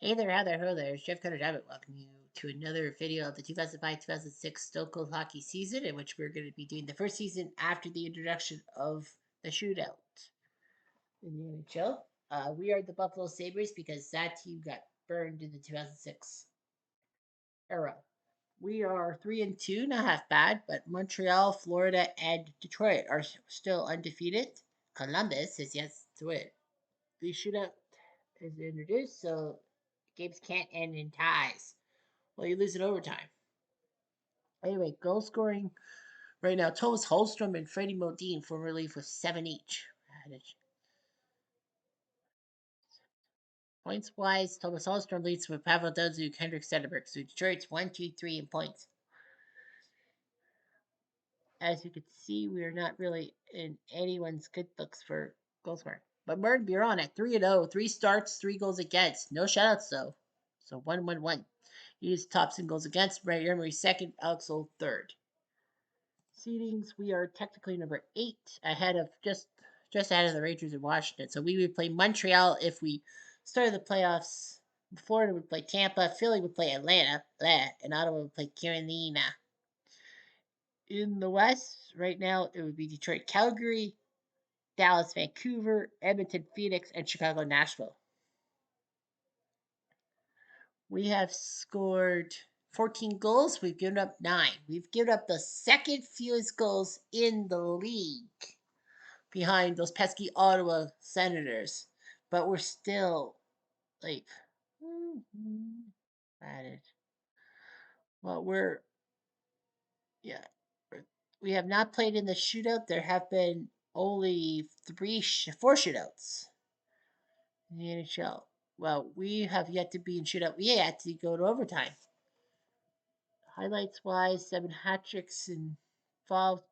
Hey there, how there, ho there. It's Jeff Cutter Rabbit welcoming you to another video of the 2005-2006 Stone Cold Hockey season, in which we're going to be doing the first season after the introduction of the shootout in the NHL. We are the Buffalo Sabres because that team got burned in the 2006 era. We are 3-2, not half bad, but Montreal, Florida, and Detroit are still undefeated. Columbus is yet to win. The shootout is introduced, so games can't end in ties. Well, you lose in overtime. Anyway, goal scoring right now: Thomas Holstrom and Freddie Modine for relief with 7 each. Points wise, Thomas Holstrom leads with Pavel Dudzik, Hendrik Zetterberg. So Detroit's 1, 2, 3 in points. As you can see, we are not really in anyone's good books for goal scoring. But Martin Biron at 3-0, 3 starts, 3 goals against. No shutouts though. So 1-1-1. He is tops in goals against. Ray Emery second, Alex Old third. Seedings, we are technically number 8, ahead of just ahead of the Rangers in Washington. So we would play Montreal if we started the playoffs. Florida would play Tampa, Philly would play Atlanta, and Ottawa would play Carolina. In the West, right now it would be Detroit, Calgary, Dallas, Vancouver, Edmonton, Phoenix, and Chicago, Nashville. We have scored 14 goals. We've given up 9. We've given up the second fewest goals in the league, behind those pesky Ottawa Senators, but we're still like at it. Well, yeah, we have not played in the shootout. There have been only 4 shootouts in the NHL. Well, we have yet to be in shootout. We had to go to overtime. Highlights wise, 7 hat tricks involved.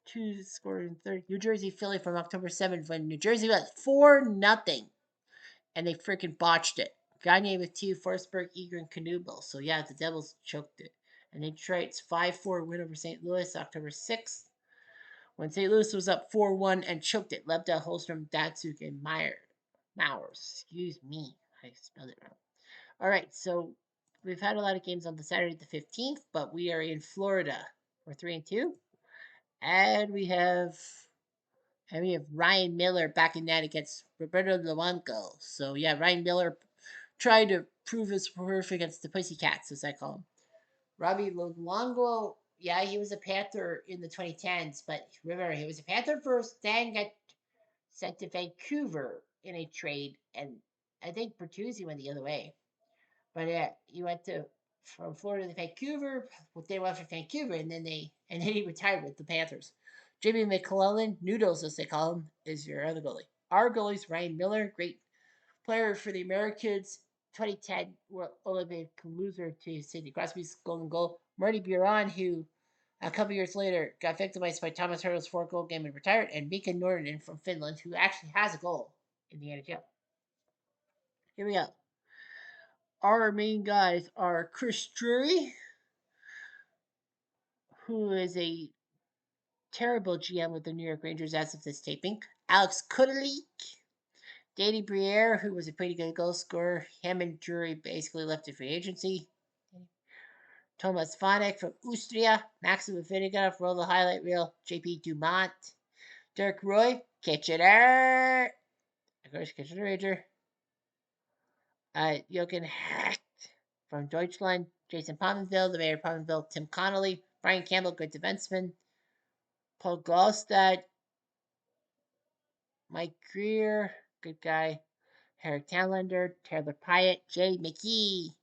2 scored in third. New Jersey, Philly from October 7th when New Jersey was 4-0. And they freaking botched it. Gagne with 2, Forsberg, Eager, and Knubel. So yeah, the Devils choked it. And Detroit's 5-4 win over St. Louis October 6th, when St. Louis was up 4-1 and choked it. Lebda, Holstrom, Datsuk, and Mowers. Excuse me, I spelled it wrong. All right, so we've had a lot of games on the Saturday the 15th, but we are in Florida. We're 3-2, and we have Ryan Miller back in that against Roberto Luongo. So yeah, Ryan Miller tried to prove his worth against the Pussycats, as I call him. Robbie Luongo, yeah, he was a Panther in the 2010s, but remember, he was a Panther first, then got sent to Vancouver in a trade, and I think Bertuzzi went the other way. But yeah, he went to from Florida to Vancouver. Well, they went for Vancouver, and then he retired with the Panthers. Jamie McClellan, Noodles as they call him, is your other goalie. Our goalie's Ryan Miller, great player for the Americans. 2010 Olympic loser to Sidney Crosby's golden goal. Marty Biron, who a couple years later got victimized by Thomas Hurdle's 4-goal game and retired, and Mika Nordinen from Finland, who actually has a goal in the NHL. Here we go. Our main guys are Chris Drury, who is a terrible GM with the New York Rangers as of this taping. Alex Kudelik, Danny Briere, who was a pretty good goal scorer. Him and Drury basically left the free agency. Thomas Vanek from Austria. Maxim Vinegar roll the highlight reel. JP Dumont. Dirk Roy, Kitchener. Of course, Kitchener Ranger. Jochen Hecht from Deutschland. Jason Pominville, the mayor of Pominville. Tim Connolly. Brian Campbell, good defenseman. Paul Gallstad. Mike Greer, good guy. Eric Towlander, Taylor Pyatt, Jay McKee,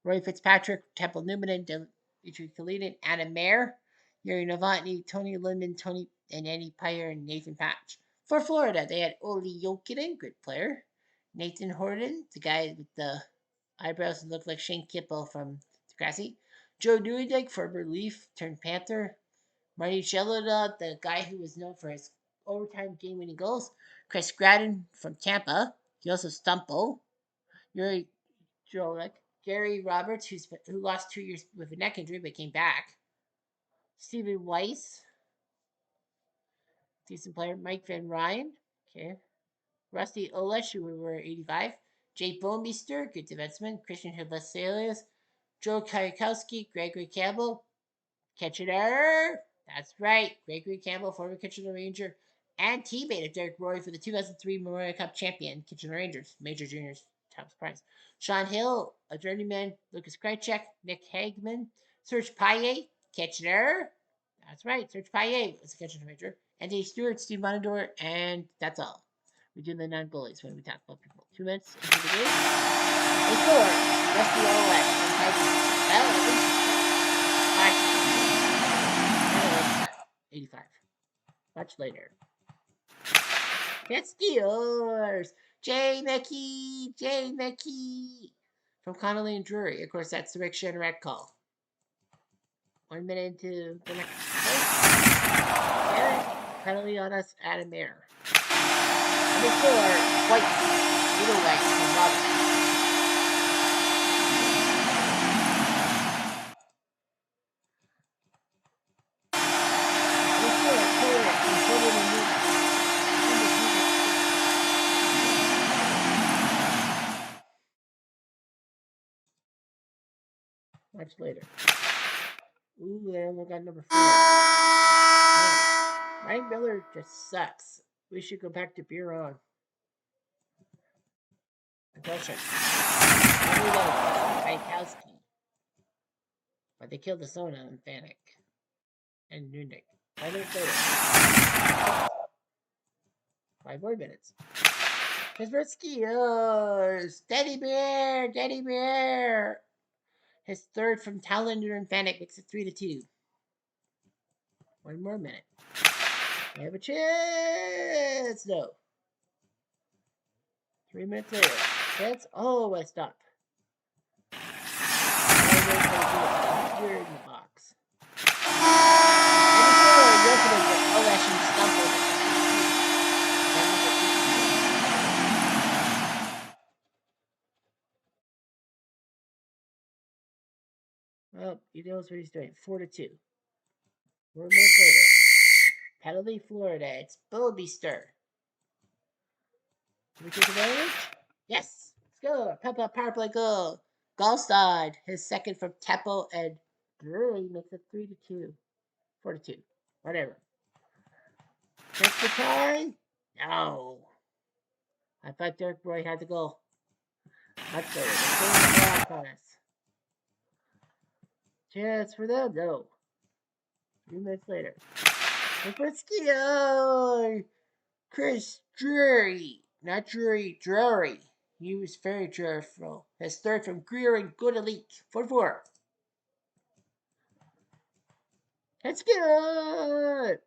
Roy Fitzpatrick, Temple Newman, and Dimitri Kalinin, Anna Mayer, Yuri Novotny, Tony Lindman, and Andy Pyer, and Nathan Patch. For Florida, they had Oli Jokinen, good player. Nathan Horton, the guy with the eyebrows that looked like Shane Kippel from Degrassi. Joe Newendike, former Leaf turned Panther. Marty Shelida, the guy who was known for his overtime game-winning goals. Chris Gratton from Tampa. Joseph Stumple. Yuri Jolek. Gary Roberts, who lost 2 years with a neck injury but came back. Stephen Weiss, decent player. Mike Van Ryan. Okay. Rusty Olesh, who were 85. Jay Bomeister, good defenseman. Christian Hibaselius, Joe Kayakowski, Gregory Campbell, Kitchener. That's right. Gregory Campbell, former Kitchener Ranger, and teammate of Derek Roy for the 2003 Memorial Cup champion, Kitchener Rangers, Major Juniors top prize. Sean Hill, a journeyman, Lucas Krajcek, Nick Hagman, Serge Paillet, Kitchener. That's right. Serge Paillet was a Kitchener Ranger. Anthony Stewart, Steve Monador, and that's all. We do the non-goalies when we talk about people. 2 minutes into the game. They score. Rusty Olek from Titans. Well, at least 85. Much later. It's yours. Jay Mickey. Jay Mickey. From Connolly and Drury. Of course, that's the Rick Shannon call. 1 minute into the next play. Penalty on us, Adam Air. Number 4, White. Either way, from Robert. Much later. Ooh, they only got number 4. Man, Ryan Miller just sucks. We should go back to beer on. Aggression. Kayakowski. But they killed the Sona and Fanek. And Nundick. 5 minutes later. 5 more minutes. Pittsburgh Skiers. Teddy Bear. Teddy Bear. His third from Talander and Fanek makes it 3-2. 1 more minute. We have a chance. No. 3 minutes later. Chance. Oh, I stop. Here in the box. And before Jokic with Olesh and stumbled. Well, he knows what he's doing. 4-2. 4 minutes later. Penalty, Florida. It's Billbeester. Can we take advantage? Yes. Let's go. Peppa power play goal. Gallstad, his second from Teppo and Drury makes it 3-2. 4-2. Whatever. Check the time. No. I thought Derek Roy had the goal. Much better. They're throwing the block on us. Chance for them? No. 3 minutes later. Lipinski. Chris Drury. Not Drury. Drury. He was very dreadful. His third from Greer and Good Elite. 4-4. That's good.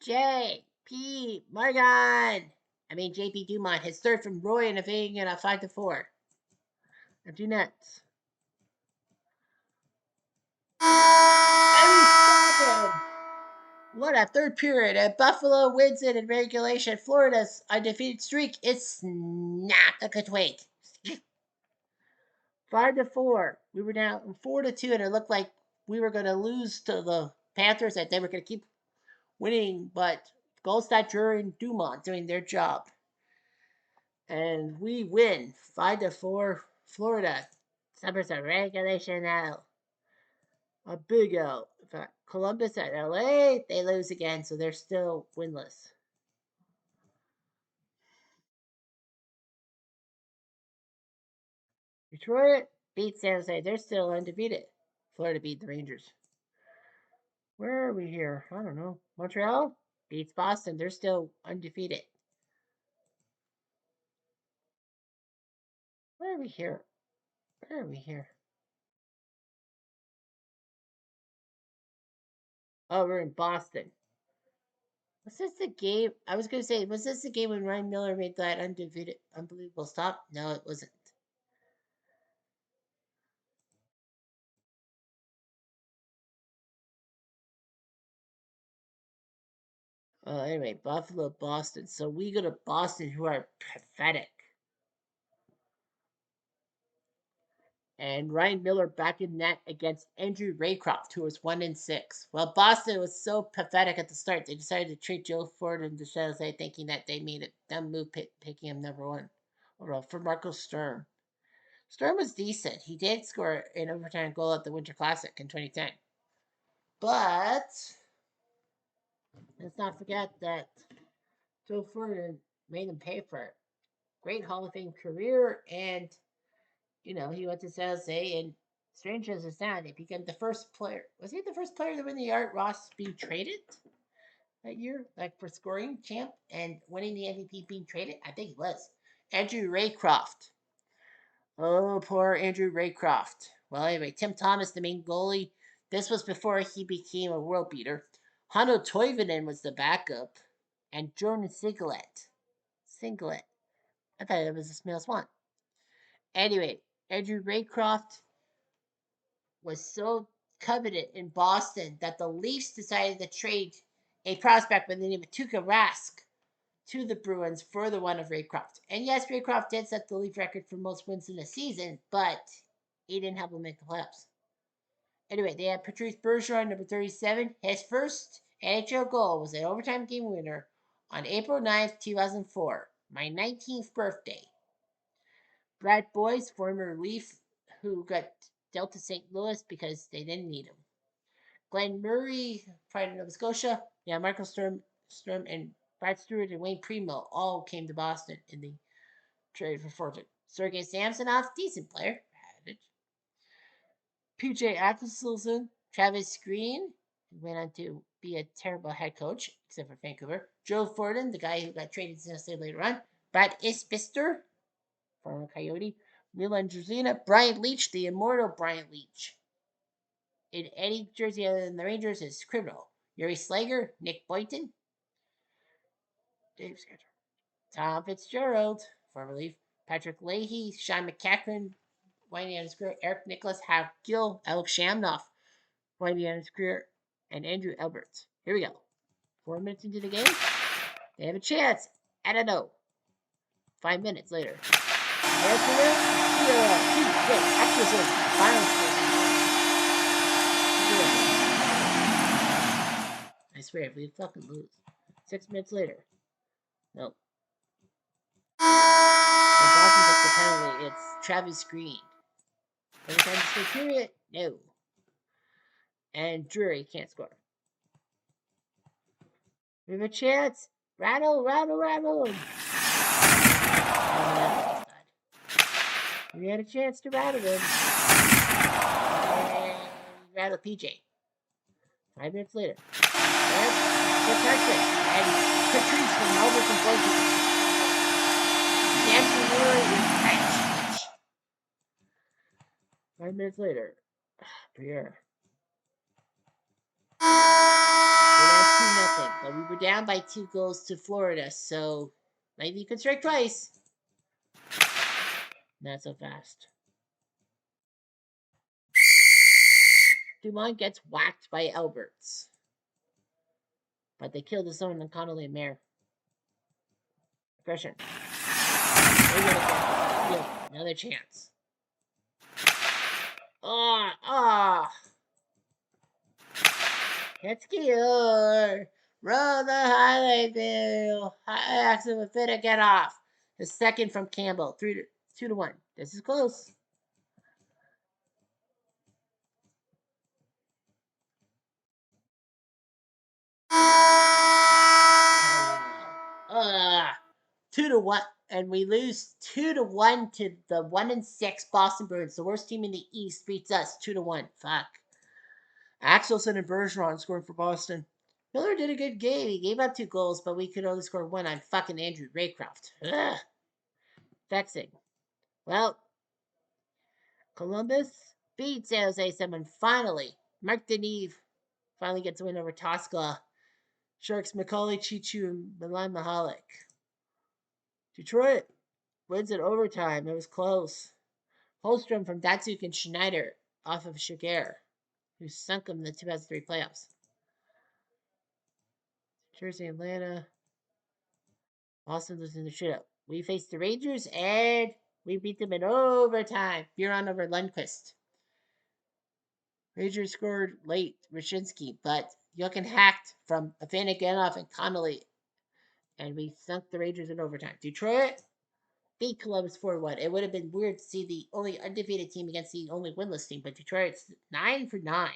J.P. Morgan. J.P. Dumont. His third from Roy and evading in a 5-4. Empty nets. And we stop him. What a third period. And Buffalo wins it in regulation. Florida's undefeated streak is snapped like a twig. 5-4. We were down 4-2, and it looked like we were going to lose to the Panthers, that they were going to keep winning, but Goldstadt, Drury, and Dumont doing their job. And we win 5-4. Florida. Sabres are regulation now. A big L. In fact, Columbus at LA, they lose again, so they're still winless. Detroit beat San Jose. They're still undefeated. Florida beat the Rangers. Where are we here? I don't know. Montreal beats Boston. They're still undefeated. Where are we here? Where are we here? Oh, we're in Boston. Was this the game? I was going to say, was this the game when Ryan Miller made that undefeated, unbelievable stop? No, it wasn't. Anyway, Buffalo, Boston. So we go to Boston, who are pathetic. And Ryan Miller back in net against Andrew Raycroft, who was 1-6. Well, Boston was so pathetic at the start, they decided to trade Joe Ford and DeShazay, thinking that they made a dumb move picking him number 1. Well, for Marco Sturm. Sturm was decent. He did score an overtime goal at the Winter Classic in 2010. But let's not forget that Joe Ferdinand made him pay for it. Great Hall of Fame career, and he went to San Jose, and strange as it sounds, he became the first player. Was he the first player to win the Art Ross being traded that year, like for scoring champ and winning the MVP being traded? I think he was. Andrew Raycroft. Oh, poor Andrew Raycroft. Well, anyway, Tim Thomas, the main goalie. This was before he became a world beater. Hanno Toivonen was the backup, and Jordan Singlet. Singlet. I thought it was the Smales one. Anyway, Andrew Raycroft was so coveted in Boston that the Leafs decided to trade a prospect by the name of Tuukka Rask to the Bruins for the one of Raycroft. And yes, Raycroft did set the Leaf record for most wins in a season, but he didn't help them make the playoffs. Anyway, they had Patrice Bergeron, number 37. His first NHL goal was an overtime game winner on April 9th, 2004, my 19th birthday. Brad Boyce, former Leaf, who got dealt to St. Louis because they didn't need him. Glenn Murray, Pride of Nova Scotia. Yeah, Michael Sturm, and Brad Stewart and Wayne Primo all came to Boston in the trade for Fortune. Sergei Samsonov, decent player. PJ Atkinson, Travis Green, who went on to be a terrible head coach, except for Vancouver. Joe Fordon, the guy who got traded to San later on. Brad Isbister, former Coyote. Milan Druzina, Brian Leach, the immortal Brian Leach. In any jersey other than the Rangers is criminal. Yuri Slager, Nick Boynton, Dave Sketcher, Tom Fitzgerald, former Leaf, Patrick Leahy, Sean McCachran, winding on his career, Eric Nicholas, Hal Gill, Alex Shamnoff, winding on his career, and Andrew Alberts. Here we go. 4 minutes into the game, they have a chance. I don't know. 5 minutes later. I swear, if we fucking lose. 6 minutes later. Nope. When Boston takes the penalty, it's Travis Green. Every time you say period, no. And Drury can't score. We have a chance. Rattle, rattle, rattle. We had a chance to rattle him. And rattle PJ. 5 minutes later. Protection. And Patrice from Melbourne from Portugal. Dancing Rory with French. 5 minutes later. Pierre. We're down 2-0, but we were down by 2 goals to Florida, so maybe you could strike twice. Not so fast. Dumont gets whacked by Alberts. But they killed his own and Connolly and Mayer. Aggression. Another chance. Hetzkier. Roll the highlight bill. High action with Fitta get off. The second from Campbell. 2-1. This is close. Uh, 2-1, and we lose 2-1 to the 1-6 Boston Bruins. The worst team in the East beats us 2-1. Fuck. Axelson and Bergeron scoring for Boston. Miller did a good game. He gave up 2 goals, but we could only score 1 on fucking Andrew Raycroft. Ugh. Vexing. Well, Columbus beat San Jose 7 finally. Mark Deneve finally gets a win over Tosca. Sharks Macaulay Chichu and Milan Mahalik. Detroit wins in overtime. It was close. Holstrom from Datsuk and Schneider off of Shiger, who sunk them in the 2003 playoffs. Jersey, Atlanta. Boston losing the shootout. We faced the Rangers and we beat them in overtime. Buron over Lundqvist. Rangers scored late, Rashinsky, but Jochen hacked from Afanaganov and Connolly, and we sunk the Rangers in overtime. Detroit beat Columbus 4-1. It would have been weird to see the only undefeated team against the only winless team, but Detroit's 9-9.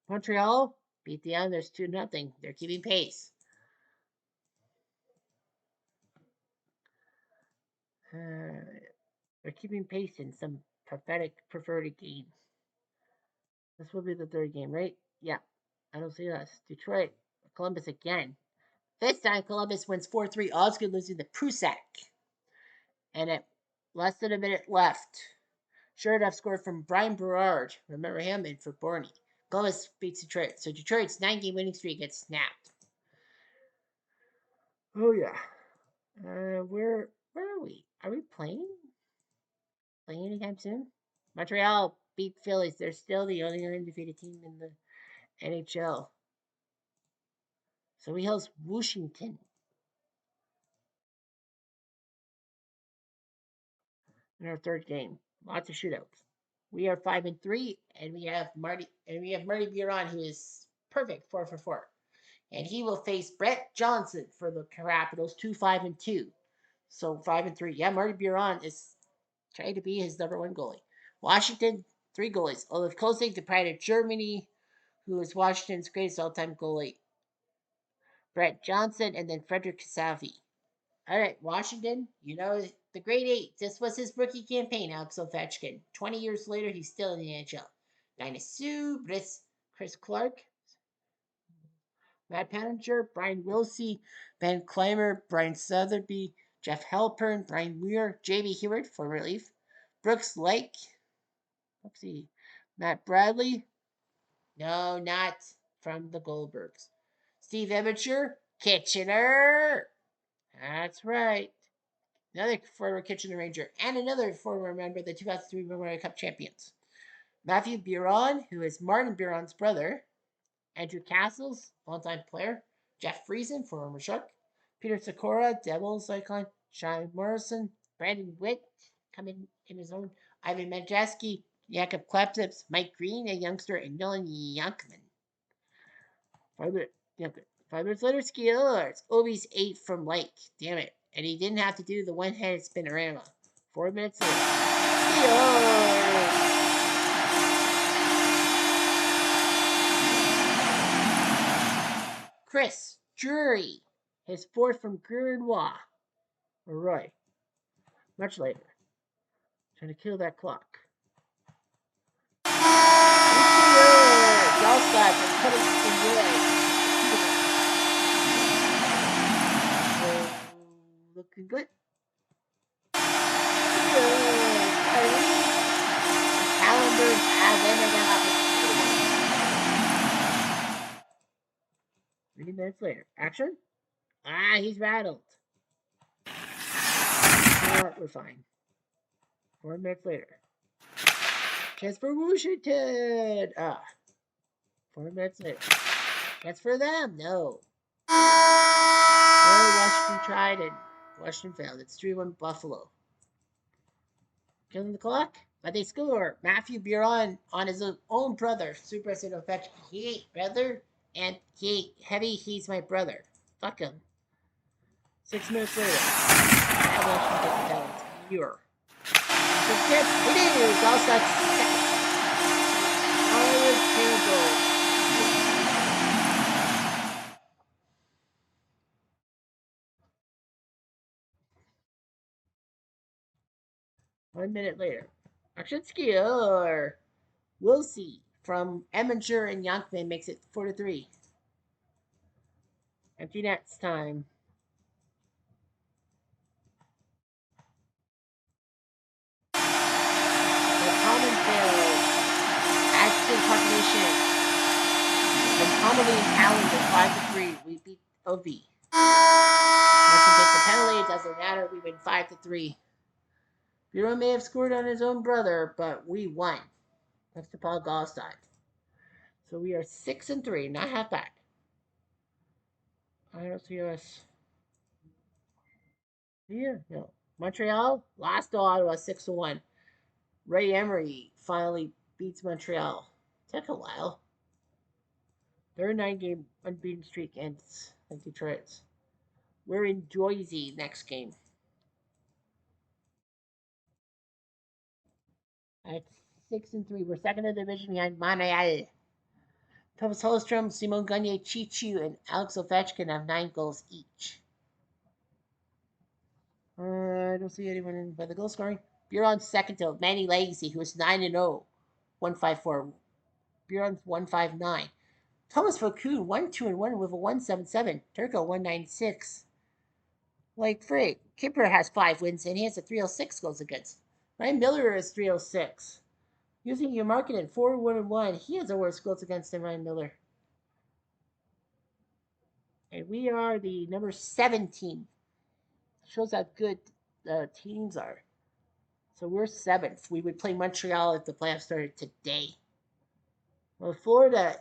Montreal beat the Islanders 2-0. They're keeping pace. They're keeping pace in some pathetic preferred game. This will be the third game, right? Yeah. I don't see us. Detroit, Columbus again. This time, Columbus wins 4-3. Osgood losing to Prusak. And at less than a minute left, Sherdoff scored from Brian Berard. Remember him? And for Borney. Columbus beats Detroit. So Detroit's 9-game winning streak gets snapped. Oh, yeah. Where are we? Are we playing anytime soon? Montreal beat Phillies. They're still the only undefeated team in the NHL. So we host Washington in our third game. Lots of shootouts. We are 5-3, and we have Marty Biron, who is perfect 4-for-4, and he will face Brett Johnson for the Capitals, 2-5-2. So 5-3. Yeah, Marty Biron is trying to be his number one goalie. Washington, three goalies: Olaf Kosig, the pride of Germany, who is Washington's greatest all-time goalie, Brett Johnson, and then Frederick Savi. All right, Washington, the Great Eight. This was his rookie campaign, Alex Ovechkin. 20 years later, he's still in the NHL. Dinah Sue, Chris Clark, Matt Paninger, Brian Wilsey, Ben Clymer, Brian Sotheby, Jeff Halpern, Brian Muir, J.B. Heward for relief, Brooks Lake, Matt Bradley, no, not from the Goldbergs, Steve Ebinger, Kitchener, that's right, another former Kitchener Ranger, and another former member of the 2003 Memorial Cup champions. Matthew Biron, who is Martin Biron's brother. Andrew Castles, longtime player. Jeff Friesen, former Shark. Peter Sikora, Devils icon. Sean Morrison. Brandon Witt, coming in his own. Ivan Majeski, Jakub Klepsips, Mike Green, a youngster, and Nolan Yankman. 5 minutes later, Skillers. Obi's 8 from Lake. Damn it. And he didn't have to do the one-handed spinorama. 4 minutes later. Skillers! Chris Drury. His fourth from Gurnois. Or Roy. Much later. Trying to kill that clock. Galstad and putting in Roy. Looking good. Calendars have ended up 30 minutes later. Action? He's rattled. We're fine. 4 minutes later. Chance for Washington. 4 minutes later. Chance for them. No. Washington tried and Washington failed. It's 3-1 Buffalo. Killing the clock, but they score. Matthew Biron on his own brother. Super Saiyan affection. He ain't brother, and he ain't heavy. He's my brother. Fuck him. 6 minutes later. Washington gets the penalty. Muir. We do. Galstad second. Campbell. 1 minute later. Action skill. We'll see. From Eminger and Yankman makes it 4-3. Empty nets time. Common failed. Accident population. From Pommeley and Calendar 5-3. We beat OV. Once we get the penalty, it doesn't matter. We win 5-3. Bureau may have scored on his own brother, but we won. Thanks to Paul Galstad. So we are 6-3, not half bad. I don't see us. Here, no. Montreal lost to Ottawa 6-1. Ray Emery finally beats Montreal. Took a while. Their 9-game unbeaten streak ends like Detroit's. We're in Jersey next game. At 6-3, we're second in the division behind Montreal. Thomas Holstrom, Simon Gagne, Chichu, and Alex Ovechkin have 9 goals each. I don't see anyone in by the goal scoring. Buron's second to Manny Legacy, who is 9-0, 154. Buron's 159. Thomas Falcoon, 1-2-1 with a 177. Turco 196. Like Frick, Kipper has 5 wins and he has a 306 goals against. Ryan Miller is 306. Using your market at 4-1-1, he has the worst goals against than Ryan Miller. And we are the number 17. Shows how good teams are. So we're seventh. We would play Montreal if the playoffs started today. Well, Florida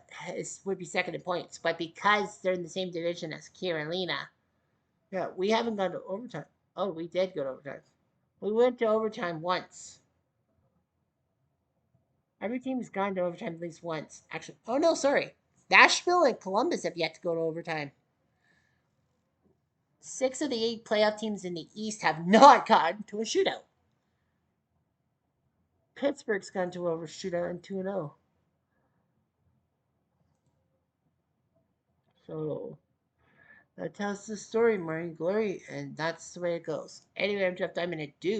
would be second in points, but because they're in the same division as Carolina, yeah, we haven't gone to overtime. Oh, we did go to overtime. We went to overtime once. Every team has gone to overtime at least once. Actually, oh no, sorry. Nashville and Columbus have yet to go to overtime. 6 of the 8 playoff teams in the East have not gone to a shootout. Pittsburgh's gone to a shootout and 2-0. So that tells the story, Morning Glory, and that's the way it goes. Anyway, I'm Jeff Diamond at Duke.